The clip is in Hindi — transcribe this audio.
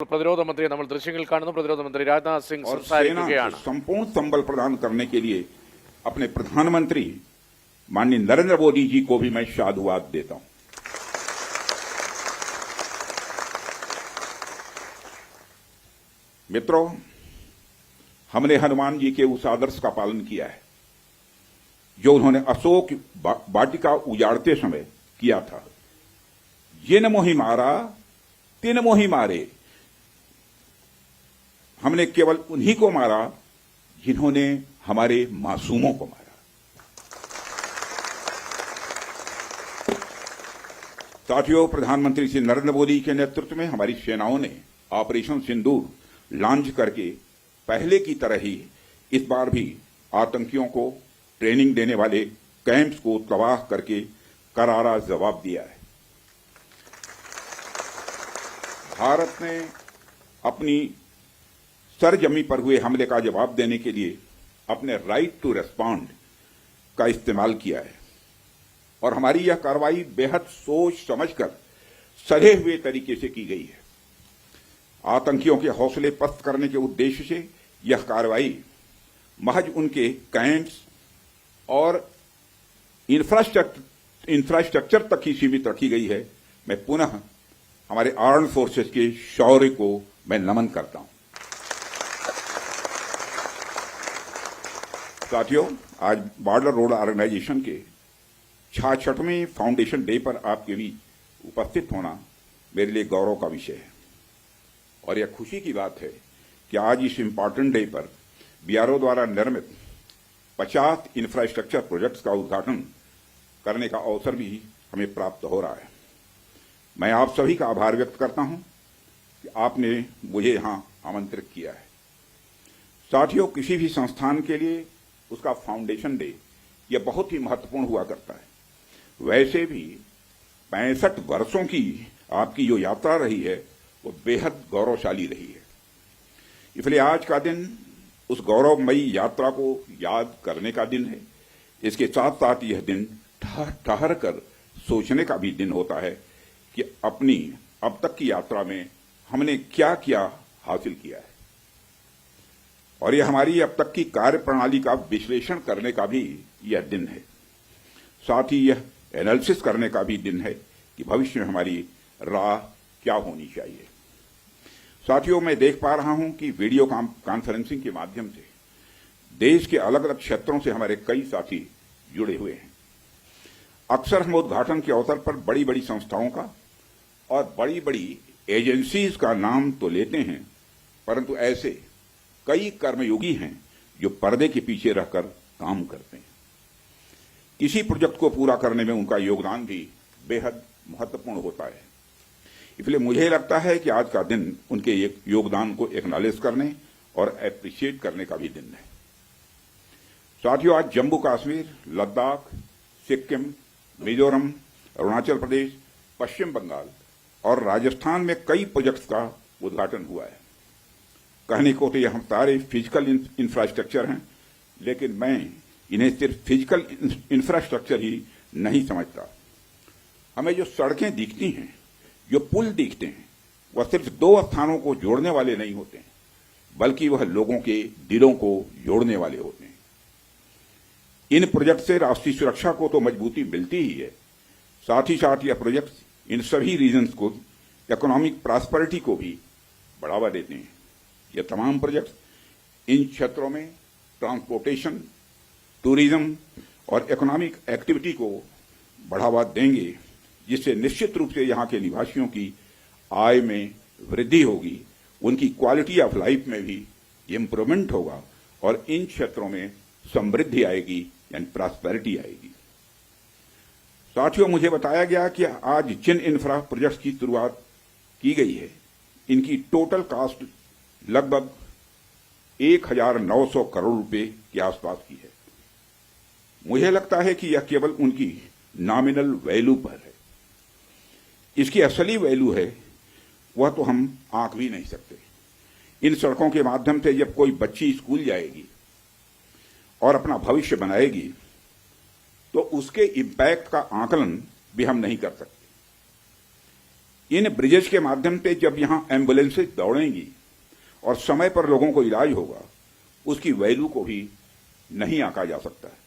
പ്രതിരോധ മന്ത്രി നമ്മൾ ദൃശ്യങ്ങൾ കാണുന്നു. പ്രതിരോധ മന്ത്രി രാജ്നാഥ് സിംഗ് സംസാരിക്കുകയാണ്. संपूर्ण संबल प्रदान करने के लिए अपने प्रधानमंत्री माननीय नरेंद्र मोदी जी को भी मैं साधुवाद देता हूं। मित्रों, हमने हनुमान जी के उस आदर्श का पालन किया है जो उन्होंने अशोक वाटिका उजाड़ते समय किया था। जिन मोहि मारा तिन मोहि मारे। हमने केवल उन्हीं को मारा जिन्होंने हमारे मासूमों को मारा। साथियों, प्रधानमंत्री श्री नरेंद्र मोदी के नेतृत्व में हमारी सेनाओं ने ऑपरेशन सिंदूर लॉन्च करके पहले की तरह ही इस बार भी आतंकियों को ट्रेनिंग देने वाले कैंप्स को तबाह करके करारा जवाब दिया है। भारत ने अपनी सरजमी पर हुए हमले का जवाब देने के लिए अपने राइट टू रेस्पॉन्ड का इस्तेमाल किया है और हमारी यह कार्रवाई बेहद सोच समझकर सधे हुए तरीके से की गई है। आतंकियों के हौसले पस्त करने के उद्देश्य से यह कार्रवाई महज उनके कैंप्स और इंफ्रास्ट्रक्चर तक ही सीमित रखी गई है। मैं पुनः हमारे आर्म फोर्सेस के शौर्य को मैं नमन करता हूं। साथियों, आज बॉर्डर रोड ऑर्गेनाइजेशन के 66वें फाउंडेशन डे पर आपके बीच उपस्थित होना मेरे लिए गौरव का विषय है और यह खुशी की बात है कि आज इस इम्पॉर्टेंट डे पर बीआरओ द्वारा निर्मित 50 इंफ्रास्ट्रक्चर प्रोजेक्ट्स का उद्घाटन करने का अवसर भी हमें प्राप्त हो रहा है। मैं आप सभी का आभार व्यक्त करता हूं कि आपने मुझे यहां आमंत्रित किया है। साथियों, किसी भी संस्थान के लिए उसका फाउंडेशन डे यह बहुत ही महत्वपूर्ण हुआ करता है। वैसे भी 65 वर्षों की आपकी जो यात्रा रही है वो बेहद गौरवशाली रही है। इसलिए आज का दिन उस गौरवमयी यात्रा को याद करने का दिन है। इसके साथ साथ यह दिन ठहर कर सोचने का भी दिन होता है कि अपनी अब तक की यात्रा में हमने क्या क्या हासिल किया है और यह हमारी अब तक की कार्य प्रणाली का विश्लेषण करने का भी यह दिन है। साथ ही यह एनालिसिस करने का भी दिन है कि भविष्य में हमारी राह क्या होनी चाहिए। साथियों, मैं देख पा रहा हूं कि वीडियो कॉन्फ्रेंसिंग के माध्यम से देश के अलग अलग क्षेत्रों से हमारे कई साथी जुड़े हुए हैं। अक्सर हम उद्घाटन के अवसर पर बड़ी बड़ी संस्थाओं का और बड़ी बड़ी एजेंसीज का नाम तो लेते हैं, परंतु ऐसे कई कर्मयोगी हैं जो पर्दे के पीछे रहकर काम करते हैं। किसी प्रोजेक्ट को पूरा करने में उनका योगदान भी बेहद महत्वपूर्ण होता है। इसलिए मुझे लगता है कि आज का दिन उनके योगदान को एक्नॉलेज करने और एप्रिशिएट करने का भी दिन है। साथियों, आज जम्मू कश्मीर, लद्दाख, सिक्किम, मिजोरम, अरुणाचल प्रदेश, पश्चिम बंगाल और राजस्थान में कई प्रोजेक्ट्स का उद्घाटन हुआ है। कहने को तो ये हम सारे फिजिकल इंफ्रास्ट्रक्चर हैं, लेकिन मैं इन्हें सिर्फ फिजिकल इंफ्रास्ट्रक्चर ही नहीं समझता। हमें जो सड़कें दिखती हैं, जो पुल दिखते हैं, वह सिर्फ दो स्थानों को जोड़ने वाले नहीं होते हैं, बल्कि वह लोगों के दिलों को जोड़ने वाले होते हैं। इन प्रोजेक्ट से राष्ट्रीय सुरक्षा को तो मजबूती मिलती ही है, साथ ही साथ यह प्रोजेक्ट इन सभी रीजन्स को इकोनॉमिक प्रॉस्पेरिटी को भी बढ़ावा देते हैं। ये तमाम प्रोजेक्ट इन क्षेत्रों में ट्रांसपोर्टेशन, टूरिज्म और इकोनॉमिक एक्टिविटी को बढ़ावा देंगे, जिससे निश्चित रूप से यहाँ के निवासियों की आय में वृद्धि होगी, उनकी क्वालिटी ऑफ लाइफ में भी इम्प्रूवमेंट होगा और इन क्षेत्रों में समृद्धि आएगी, यानी प्रॉस्पेरिटी आएगी। साथियों, मुझे बताया गया कि आज जिन इंफ्रा प्रोजेक्ट्स की शुरुआत की गई है, इनकी टोटल कॉस्ट लगभग 1900 करोड़ रुपए के आसपास की है। मुझे लगता है कि यह केवल उनकी नॉमिनल वैल्यू पर है। इसकी असली वैल्यू है वह तो हम आंक भी नहीं सकते। इन सड़कों के माध्यम से जब कोई बच्ची स्कूल जाएगी और अपना भविष्य बनाएगी तो उसके इम्पैक्ट का आकलन भी हम नहीं कर सकते। इन ब्रिजेस के माध्यम से जब यहां एम्बुलेंसेज दौड़ेंगी और समय पर लोगों को इलाज होगा, उसकी वैल्यू को भी नहीं आंका जा सकता है।